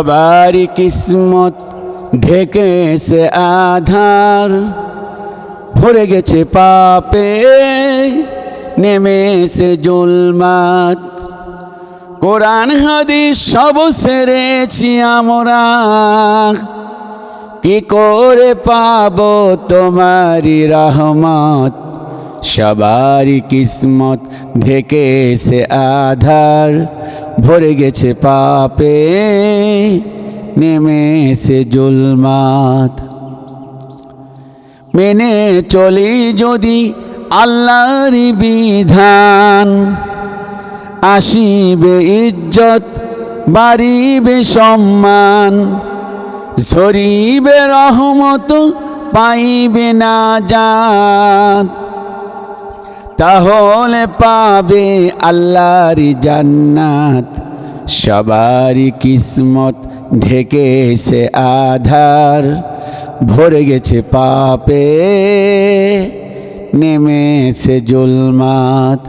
সবারই কিসমত ঢেকেছে আধার, ভরে গেছে পাপে নেমেছে জুলমাত। কোরআন হাদিস সব সেরেছি আমরা, কি করে পাবো তোমারি রহমত। সবারই কিসমত ঢেকেছে আধার, ভরে গেছে পাপে নেমেছে জুলমাত। মেনে চলি যদি আল্লাহর বিধান, আসিবে ইজ্জত বাড়িবে সম্মান, ঝরিবে রহমত পাইবে নাজাত। তাহলে পাবে আল্লাহর জান্নাত। সবারই কিসমত ঢেকেছে আধার, ভরে গেছে পাপে নেমেছে জুলমাত।